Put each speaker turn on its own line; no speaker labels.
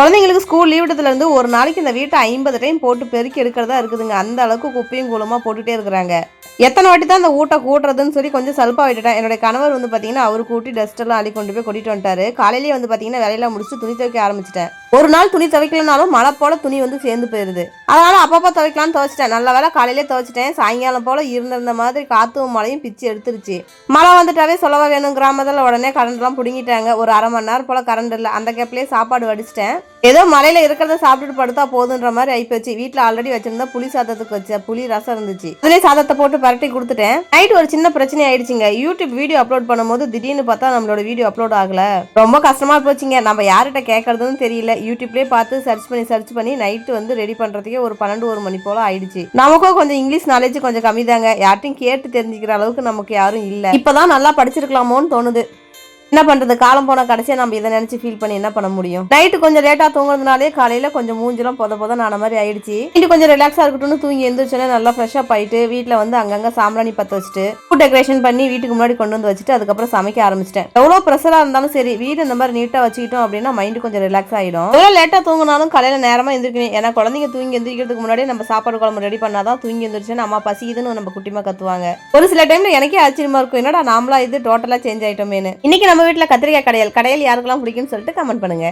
குழந்தைங்களுக்கு school leave விட்டதுலேருந்து ஒரு நாளைக்கு இந்த வீட்டை 50 டைம் போட்டு பெருக்கி எடுக்கிறதா இருக்குதுங்க. அந்த அளவுக்கு குப்பையும் கூலமாக போட்டுகிட்டே இருக்கிறாங்க. எத்தனை வாட்டி தான் அந்த ஊட்ட கூட்டுறதுன்னு சொல்லி கொஞ்சம் சல்பா விட்டுட்டேன். என்னுடைய கணவர் வந்து பார்த்தீங்கன்னா அவரு கூட்டி டஸ்ட்டெல்லாம் அள்ளி கொண்டு போய் கொட்டிட்டு வந்துட்டாரு. காலையிலேயே வந்து பார்த்தீங்கன்னா வேலையெல்லாம் முடிச்சுட்டு துணி துவைக்க ஆரம்பிச்சிட்டேன். ஒரு நாள் துணி துவைக்கலனாலும் மழை போல துணி வந்து சேர்ந்து போயிருது. அதனால அப்பப்போ துவைக்கலாம்னு துவைச்சிட்டேன். நல்ல வேலை காலையிலே துவைச்சிட்டேன். சாயங்காலம் போல இருந்த மாதிரி காத்தும் மழையும் பிச்சு எடுத்துருச்சு. மழை வந்துட்டாவே சொல்லவா வேணும், கிராமத்தில் உடனே கரண்ட்லாம் பிடுங்கிட்டாங்க. ஒரு அரை மணி நேரம் போல கரண்ட் இல்லை. அந்த கேப்லேயே சாப்பாடு வடிச்சிட்டேன். ஏதோ மலையில இருக்கிறத சாப்பிட்டுட்டு படுத்தா போதுன்ற மாதிரி ஆயிப்போச்சு. வீட்டில் ஆல்ரெடி வச்சிருந்தா புளி சாதத்துக்கு வச்ச புளி ரசம் இருந்துச்சு. அதுலேயே சாதத்தை போட்டு பரட்டி கொடுத்துட்டேன். நைட் ஒரு சின்ன பிரச்சனை ஆயிடுச்சுங்க. யூடியூப் வீடியோ அப்லோட் பண்ணும்போது திடீர்னு பார்த்தா நம்மளோட வீடியோ அப்லோட் ஆகல. ரொம்ப கஷ்டமா போச்சுங்க. நம்ம யார்கிட்ட கேட்கறதுன்னு தெரியல. யூடியூப்லேயே பார்த்து சர்ச் பண்ணி நைட்டு வந்து ரெடி பண்றதுக்கே ஒரு 12 மணி போல ஆயிடுச்சு. நமக்கும் கொஞ்சம் இங்கிலீஷ் நாலேஜ் கொஞ்சம் கம்மி தாங்க. யார்ட்டையும் கேட்டு தெரிஞ்சுக்கிற அளவுக்கு நமக்கு யாரும் இல்லை. இப்பதான் நல்லா படிச்சிருக்கலாமோன்னு தோணுது. என்ன பண்றது, காலம் போன கடைசியா நம்ம இதை நினைச்சு ஃபீல் பண்ணி என்ன பண்ண முடியும். நைட்டு கொஞ்சம் லேட்டா தூங்குறதுனாலே காலையில கொஞ்சம் மூஞ்சிலாம் பொத ஆன மாதிரி ஆயிடுச்சு. இன்னும் கொஞ்சம் ரிலாக்ஸா இருக்கட்டும்னு தூங்கி எந்திரிச்சோன்னே நல்லா ஃப்ரெஷ்அப் ஆயிட்டு வீட்டுல வந்து அங்கங்க சாம்பிராணி பத்த வச்சுட்டு ஃபுட் டெக்கரேஷன் பண்ணி வீட்டுக்கு முன்னாடி கொண்டு வந்து வச்சுட்டு அதுக்கப்புறம் சமைக்க ஆரம்பிச்சிட்டேன். எவ்வளவு ப்ரெஷரா இருந்தாலும் சரி வீடு இந்த மாதிரி நீட்டா வச்சுக்கிட்டோம் அப்படின்னா மைண்டு கொஞ்சம் ரிலாக்ஸ் ஆயிடும். எவ்வளவு லேட்டா தூங்கினாலும் காலையில நேரமா எந்திரிக்கணும். ஏன்னா குழந்தைங்க தூங்கி எந்திரிக்கிறதுக்கு முன்னாடி நம்ம சாப்பாடு குழம்பு ரெடி பண்ணாதான் தூங்கி எந்திரிச்சோன்னு அம்மா பசிக்குதுன்னு நம்ம குட்டிமா கத்துவாங்க. ஒரு சில டைம்ல எனக்கே ஆச்சரியமா இருக்கும், என்னடா நாமளா இது டோட்டலா சேஞ்ச் ஆயிட்டோமேனு. இன்னைக்கு நம்ம வீட்டுல கத்திரிக்காய் கடையல் யாருக்கெல்லாம் பிடிக்கும்னு சொல்லிட்டு கமெண்ட் பண்ணுங்க.